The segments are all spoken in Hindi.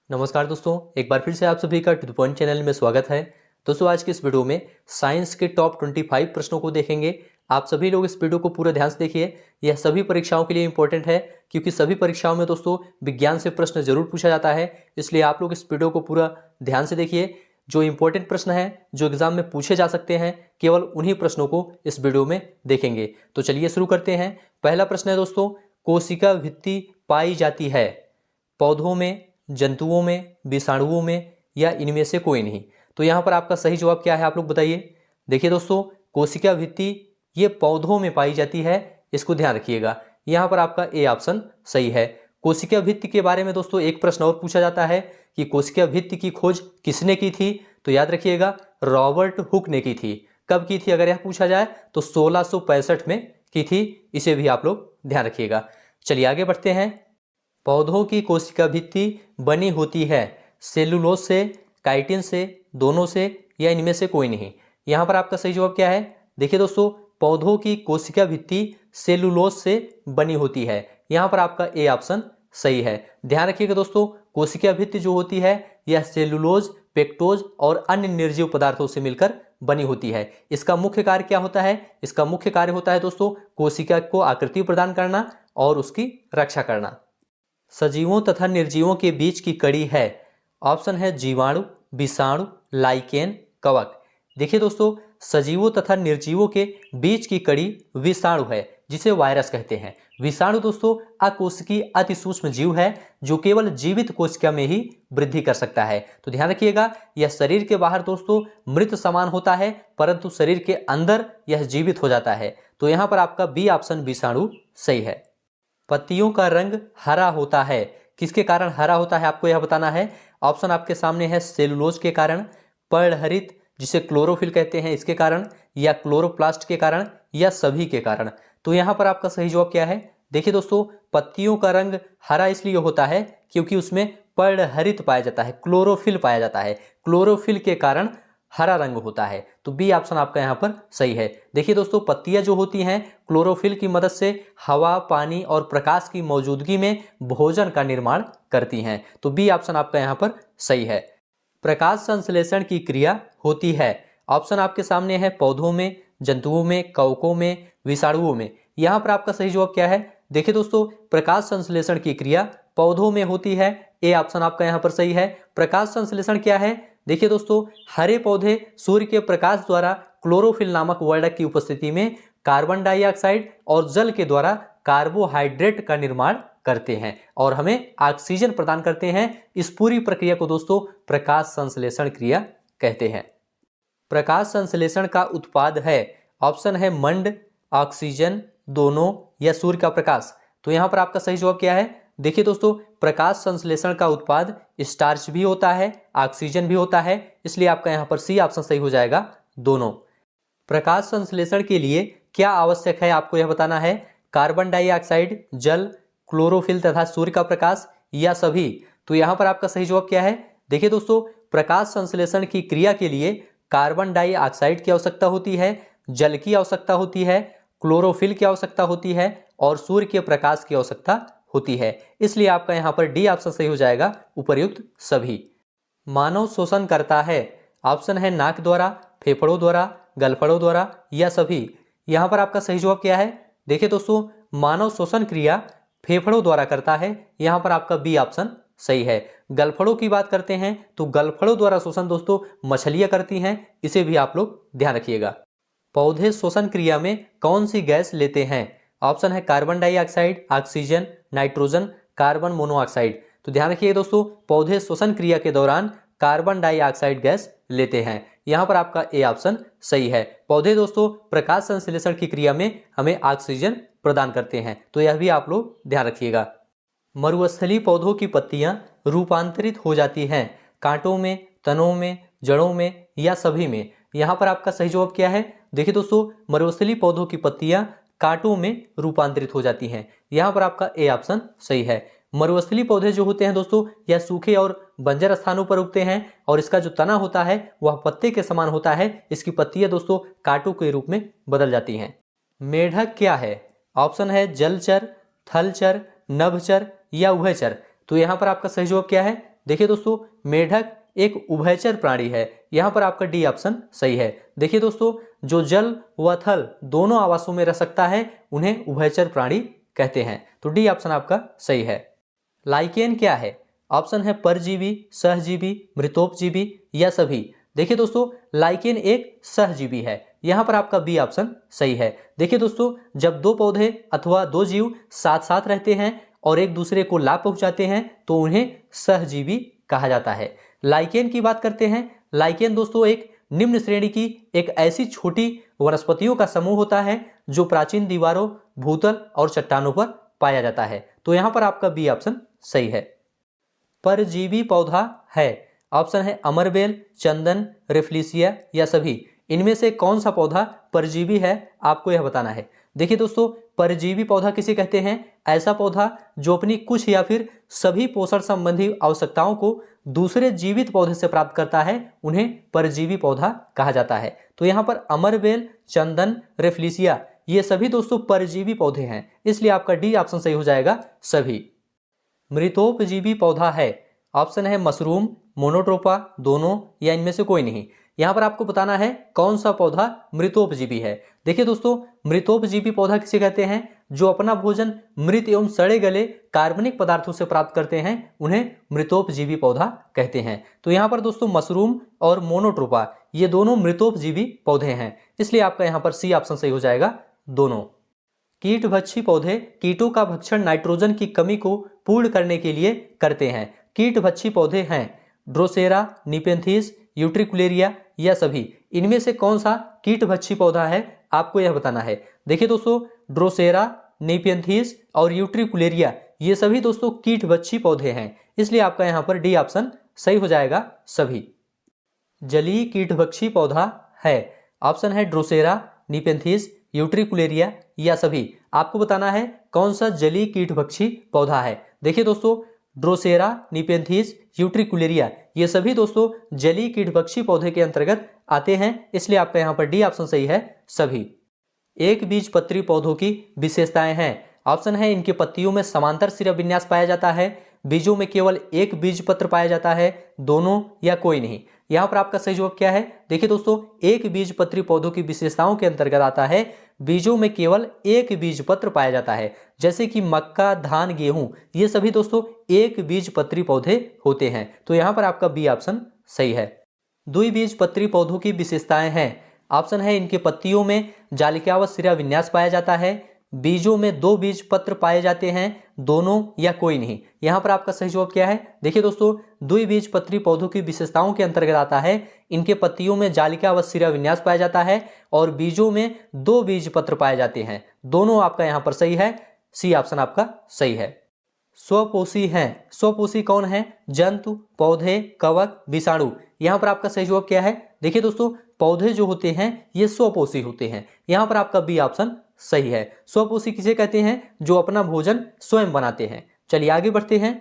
नमस्कार दोस्तों, एक बार फिर से आप सभी का टू द पॉइंट चैनल में स्वागत है। दोस्तों, आज के इस वीडियो में साइंस के टॉप 25 प्रश्नों को देखेंगे। आप सभी लोग इस वीडियो को पूरा ध्यान से देखिए। यह सभी परीक्षाओं के लिए इंपॉर्टेंट है, क्योंकि सभी परीक्षाओं में दोस्तों विज्ञान से प्रश्न जरूर पूछा जाता है। इसलिए आप लोग इस वीडियो को पूरा ध्यान से देखिए। जो इंपॉर्टेंट प्रश्न है, जो एग्जाम में पूछे जा सकते हैं, केवल उन्हीं प्रश्नों को इस वीडियो में देखेंगे। तो चलिए शुरू करते हैं। पहला प्रश्न है दोस्तों, कोशिका भित्ति पाई जाती है पौधों में, जंतुओं में, विषाणुओं में या इनमें से कोई नहीं। तो यहाँ पर आपका सही जवाब क्या है, आप लोग बताइए। देखिए दोस्तों, कोशिका भित्ति ये पौधों में पाई जाती है, इसको ध्यान रखिएगा। यहाँ पर आपका ए ऑप्शन सही है। कोशिका भित्ति के बारे में दोस्तों एक प्रश्न और पूछा जाता है कि कोशिका भित्ति की खोज किसने की थी। तो याद रखिएगा, रॉबर्ट हुक ने की थी। कब की थी अगर यह पूछा जाए तो 1665 में की थी। इसे भी आप लोग ध्यान रखिएगा। चलिए आगे बढ़ते हैं। पौधों की कोशिका भित्ति बनी होती है सेलुलोज से, काइटिन से, दोनों से या इनमें से कोई नहीं। यहाँ पर आपका सही जवाब क्या है। देखिए दोस्तों, पौधों की कोशिका भित्ति सेलुलोज से बनी होती है। यहाँ पर आपका ए ऑप्शन सही है। ध्यान रखिएगा दोस्तों, कोशिका भित्ति जो होती है यह सेलुलोज, पेक्टोज और अन्य निर्जीव पदार्थों से मिलकर बनी होती है। इसका मुख्य कार्य क्या होता है। इसका मुख्य कार्य होता है दोस्तों कोशिका को आकृति प्रदान करना और उसकी रक्षा करना। सजीवों तथा निर्जीवों के बीच की कड़ी है। ऑप्शन है जीवाणु, विषाणु, लाइकेन, कवक। देखिए दोस्तों, सजीवों तथा निर्जीवों के बीच की कड़ी विषाणु है, जिसे वायरस कहते हैं। विषाणु दोस्तों अकोशिकीय अति सूक्ष्म जीव है, जो केवल जीवित कोशिका में ही वृद्धि कर सकता है। तो ध्यान रखिएगा, यह शरीर के बाहर दोस्तों मृत समान होता है, परंतु शरीर के अंदर यह जीवित हो जाता है। तो यहाँ पर आपका बी ऑप्शन विषाणु सही है। पत्तियों का रंग हरा होता है, किसके कारण हरा होता है आपको यह बताना है। ऑप्शन आपके सामने है सेलुलोज के कारण, पर्णहरित जिसे क्लोरोफिल कहते हैं इसके कारण, या क्लोरोप्लास्ट के कारण, या सभी के कारण। तो यहाँ पर आपका सही जवाब क्या है। देखिए दोस्तों, पत्तियों का रंग हरा इसलिए होता है क्योंकि उसमें पर्णहरित पाया जाता है, क्लोरोफिल पाया जाता है। क्लोरोफिल के कारण हरा रंग होता है। तो बी ऑप्शन आपका यहाँ पर सही है। देखिए दोस्तों, पत्तियां जो होती हैं क्लोरोफिल की मदद से हवा, पानी और प्रकाश की मौजूदगी में भोजन का निर्माण करती हैं। तो बी ऑप्शन आपका यहाँ पर सही है। प्रकाश संश्लेषण की क्रिया होती है। ऑप्शन आपके सामने है पौधों में, जंतुओं में, कवकों में, विषाणुओं में। यहाँ पर आपका सही जवाब क्या है। देखिए दोस्तों, प्रकाश संश्लेषण की क्रिया पौधों में होती है। ए ऑप्शन आपका यहाँ पर सही है। प्रकाश संश्लेषण क्या है। देखिए दोस्तों, हरे पौधे सूर्य के प्रकाश द्वारा क्लोरोफिल नामक वर्णक की उपस्थिति में कार्बन डाइऑक्साइड और जल के द्वारा कार्बोहाइड्रेट का निर्माण करते हैं और हमें ऑक्सीजन प्रदान करते हैं। इस पूरी प्रक्रिया को दोस्तों प्रकाश संश्लेषण क्रिया कहते हैं। प्रकाश संश्लेषण का उत्पाद है। ऑप्शन है मंड, ऑक्सीजन, दोनों या सूर्य का प्रकाश। तो यहाँ पर आपका सही जवाब क्या है। देखिए दोस्तों, प्रकाश संश्लेषण का उत्पाद स्टार्च भी होता है, ऑक्सीजन भी होता है, इसलिए आपका यहाँ पर सी ऑप्शन सही हो जाएगा, दोनों। प्रकाश संश्लेषण के लिए क्या आवश्यक है आपको यह बताना है। कार्बन डाइऑक्साइड, जल, क्लोरोफिल तथा सूर्य का प्रकाश या सभी। तो यहाँ पर आपका सही जवाब क्या है। देखिए दोस्तों, प्रकाश संश्लेषण की क्रिया के लिए कार्बन डाइऑक्साइड की आवश्यकता होती है, जल की आवश्यकता होती है, क्लोरोफिल की आवश्यकता होती है और सूर्य के प्रकाश की आवश्यकता होती है। इसलिए आपका यहाँ पर डी ऑप्शन सही हो जाएगा, उपर्युक्त सभी। मानव शोषण करता है। ऑप्शन है नाक द्वारा, फेफड़ों द्वारा, गलफड़ों द्वारा या सभी। यहाँ पर आपका सही जवाब क्या है। देखिए दोस्तों, मानव शोषण क्रिया फेफड़ों द्वारा करता है। यहाँ पर आपका बी ऑप्शन सही है। गलफड़ों की बात करते हैं तो गलफड़ों द्वारा शोषण दोस्तों मछलियां करती हैं, इसे भी आप लोग ध्यान रखिएगा। पौधे शोषण क्रिया में कौन सी गैस लेते हैं। ऑप्शन है carbon dioxide, oxygen, nitrogen, carbon monoxide. तो ध्यान रखिए दोस्तों, पौधे श्वसन क्रिया के दौरान कार्बन डाइऑक्साइड गैस लेते हैं। यहाँ पर आपका ए ऑप्शन सही है। पौधे दोस्तों प्रकाश संश्लेषण की क्रिया में हमें ऑक्सीजन प्रदान करते हैं, तो यह भी आप लोग ध्यान रखिएगा। मरुस्थलीय पौधों की पत्तियां रूपांतरित हो जाती हैं कांटों में, तनों में, जड़ों में या सभी में। यहाँ पर आपका सही जवाब क्या है। देखिए दोस्तों, मरुस्थलीय पौधों की पत्तियां कांटों में रूपांतरित हो जाती हैं। यहाँ पर आपका ए ऑप्शन सही है। मरुस्थलीय पौधे जो होते हैं दोस्तों, यह सूखे और बंजर स्थानों पर उगते हैं और इसका जो तना होता है वह पत्ते के समान होता है। इसकी पत्तियां दोस्तों कांटों के रूप में बदल जाती हैं। मेढक क्या है। ऑप्शन है जलचर, थलचर, नभचर या उभयचर। तो यहाँ पर आपका सही जवाब क्या है। देखिए दोस्तों, मेढक एक उभयचर प्राणी है, यहाँ पर आपका डी ऑप्शन सही है। देखिए दोस्तों, जो जल व थल दोनों आवासों में रह सकता है उन्हें उभयचर प्राणी कहते हैं, तो डी ऑप्शन आपका सही है। लाइकेन क्या है? ऑप्शन है परजीवी, सहजीवी, मृतोपजीवी या सभी। देखिए दोस्तों, लाइकेन एक सहजीवी है, यहाँ पर आपका बी ऑप्शन सही है। देखिए दोस्तों, जब दो पौधे अथवा दो जीव साथ साथ रहते हैं और एक दूसरे को लाभ पहुंचाते हैं तो उन्हें सहजीवी कहा जाता है। लाइकेन की बात करते हैं। लाइकेन दोस्तों एक निम्न श्रेणी की एक ऐसी छोटी वनस्पतियों का समूह होता है जो प्राचीन दीवारों, भूतल और चट्टानों पर पाया जाता है, तो यहाँ पर आपका बी ऑप्शन सही है। परजीवी पौधा है, ऑप्शन है अमरबेल, चंदन, रेफ्लिसिया या सभी। इनमें से कौन सा पौधा परजीवी है, आपको यह बताना है। देखिए दोस्तों, परजीवी पौधा किसे कहते हैं? ऐसा पौधा जो अपनी कुछ या फिर सभी पोषण संबंधी आवश्यकताओं को दूसरे जीवित पौधे से प्राप्त करता है, उन्हें परजीवी पौधा कहा जाता है। तो यहाँ पर अमरबेल, चंदन, रेफ्लिसिया ये सभी दोस्तों परजीवी पौधे हैं, इसलिए आपका डी ऑप्शन सही हो जाएगा सभी। मृतोपजीवी पौधा है, ऑप्शन है मशरूम, मोनोट्रोपा, दोनों या इनमें से कोई नहीं। यहाँ पर आपको बताना है कौन सा पौधा मृतोपजीवी है। देखिए दोस्तों, मृतोपजीवी पौधा किसे कहते हैं? जो अपना भोजन मृत एवं सड़े गले कार्बनिक पदार्थों से प्राप्त करते हैं, उन्हें मृतोपजीवी पौधा कहते हैं। तो यहाँ पर दोस्तों मशरूम और मोनोट्रोपा ये दोनों मृतोपजीवी पौधे हैं, इसलिए आपका यहाँ पर सी ऑप्शन सही हो जाएगा दोनों। कीटभक्षी पौधे कीटों का भक्षण नाइट्रोजन की कमी को पूर्ण करने के लिए करते हैं। कीटभक्षी पौधे हैं ड्रोसेरा, निपेंथिस, यूट्रिकुलेरिया या सभी। इनमें से कौन सा कीटभक्षी पौधा है, आपको यह बताना है। देखिए दोस्तों, ड्रोसेरा, निपेंथिस और यूट्रिकुलेरिया ये सभी दोस्तों कीटभक्षी पौधे हैं, इसलिए आपका यहाँ पर डी ऑप्शन सही हो जाएगा सभी। जलीय कीटभक्षी पौधा है, ऑप्शन है ड्रोसेरा, निपेंथिस, यूट्रिकुलेरिया या सभी। आपको बताना है कौन सा जलीय कीटभक्षी पौधा है। देखिए दोस्तों, ड्रोसेरा, निपेंथिस, यूट्रिकुलेरिया ये सभी दोस्तों जलीय कीटभक्षी पौधे के अंतर्गत आते हैं, इसलिए आपका यहाँ पर डी ऑप्शन सही है सभी। एक बीजपत्री पौधों की विशेषताएं हैं, ऑप्शन है इनके पत्तियों में समांतर सिरा विन्यास पाया जाता है, बीजों में केवल एक बीज पत्र पाया जाता है, दोनों या कोई नहीं। यहाँ पर आपका सही जवाब क्या है? देखिए दोस्तों, एक बीजपत्री पौधों की विशेषताओं के अंतर्गत आता है बीजों में केवल एक बीज पत्र पाया जाता है, जैसे कि मक्का, धान, गेहूं ये सभी दोस्तों एक बीजपत्री पौधे होते हैं, तो यहाँ पर आपका बी ऑप्शन सही है। द्विबीजपत्री पौधों की विशेषताएं हैं, ऑप्शन है इनके पत्तियों में जालिकावत सिरा विन्यास पाया जाता है, बीजों में दो बीज पत्र पाए जाते हैं, दोनों या कोई नहीं। यहाँ पर आपका सही जवाब क्या है? देखिए दोस्तों, द्विबीजपत्री पौधों की विशेषताओं के अंतर्गत आता है इनके पत्तियों में जालिकावत सिरा विन्यास पाया जाता है और बीजों में दो बीज पत्र पाए जाते हैं, दोनों आपका यहाँ पर सही है, सी ऑप्शन आपका सही है। स्वपोषी हैं, स्वपोषी कौन है? जंतु, पौधे, कवक, विषाणु। यहाँ पर आपका सही जवाब क्या है? देखिए दोस्तों, पौधे जो होते हैं ये स्वपोषी होते हैं, यहाँ पर आपका बी ऑप्शन सही है। स्वपोषी किसे कहते हैं? जो अपना भोजन स्वयं बनाते हैं। चलिए आगे बढ़ते हैं।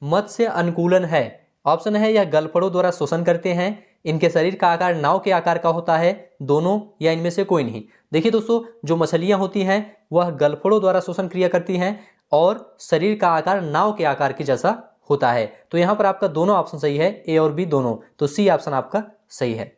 मत्स्य अनुकूलन है, ऑप्शन है यह गलफड़ों द्वारा शोषण करते हैं, इनके शरीर का आकार नाव के आकार का होता है, दोनों या इनमें से कोई नहीं। देखिए दोस्तों, जो मछलियां होती हैं वह गलफड़ों द्वारा शोषण क्रिया करती हैं और शरीर का आकार नाव के आकार के जैसा होता है, तो यहाँ पर आपका दोनों ऑप्शन सही है, ए और बी दोनों, तो सी ऑप्शन आपका सही है।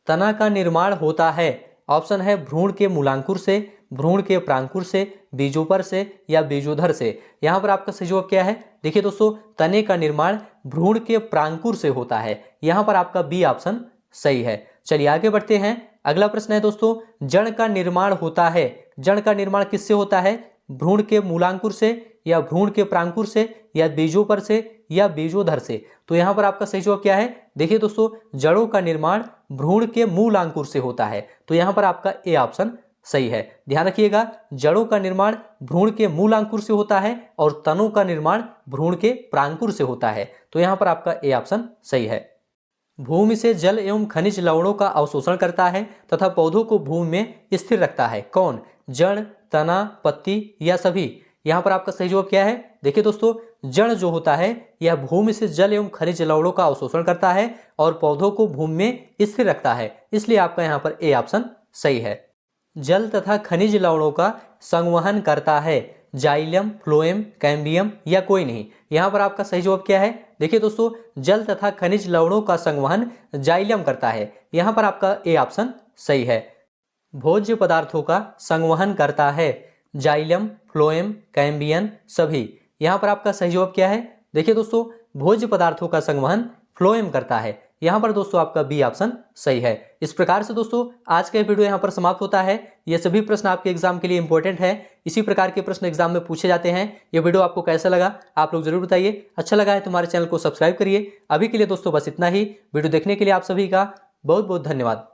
तना का निर्माण होता है, ऑप्शन है भ्रूण के मूलांकुर से, भ्रूण के प्रांकुर से, बीजोपर से या बीजोधर से। यहाँ पर आपका सही जवाब क्या है? देखिए दोस्तों, तने का निर्माण भ्रूण के प्रांकुर से होता है, यहाँ पर आपका बी ऑप्शन सही है। चलिए आगे बढ़ते हैं। अगला प्रश्न है दोस्तों, जड़ का निर्माण होता है, जड़ का निर्माण किससे होता है? भ्रूण के मूलांकुर से या भ्रूण के प्रांकुर से या बीजोपर से या बीजोधर से। तो यहाँ पर आपका सही जवाब क्या है? देखिए दोस्तों, जड़ों का निर्माण भ्रूण के मूलांकुर से होता है, तो यहाँ पर आपका ए ऑप्शन सही है। ध्यान रखिएगा, जड़ों का निर्माण भ्रूण के मूलांकुर से होता है और तनों का निर्माण भ्रूण के प्रांकुर से होता है, तो यहाँ पर आपका ए ऑप्शन सही है। भूमि से जल एवं खनिज लवणों का अवशोषण करता है तथा पौधों को भूमि में स्थिर रखता है, कौन? जड़, तना, पत्ती या सभी। यहाँ पर आपका सही जवाब क्या है? देखिए दोस्तों, जड़ जो होता है यह भूमि से जल एवं खनिज लवणों का अवशोषण करता है और पौधों को भूमि में स्थिर रखता है, इसलिए आपका यहाँ पर ए ऑप्शन सही है। जल तथा खनिज लवणों का संवहन करता है, जाइलम, फ्लोएम, कैम्बियम या कोई नहीं। यहाँ पर आपका सही जवाब क्या है? देखिए दोस्तों, जल तथा खनिज लवणों का संवहन जाइलम करता है। यहाँ पर आपका ए ऑप्शन सही है। भोज्य पदार्थों का संवहन करता है जाइलम, फ्लोएम, कैम्बियम सभी। यहाँ पर आपका सही जवाब क्या है? देखिए दोस्तों, भोज्य पदार्थों का संवहन फ्लोएम करता है। यहाँ पर दोस्तों आपका बी ऑप्शन सही है। इस प्रकार से दोस्तों आज का वीडियो यहाँ पर समाप्त होता है। ये सभी प्रश्न आपके एग्जाम के लिए इंपॉर्टेंट है। इसी प्रकार के प्रश्न एग्जाम में पूछे जाते हैं। ये वीडियो आपको कैसा लगा आप लोग जरूर बताइए। अच्छा लगा है तो हमारे चैनल को सब्सक्राइब करिए। अभी के लिए दोस्तों बस इतना ही। वीडियो देखने के लिए आप सभी का बहुत बहुत धन्यवाद।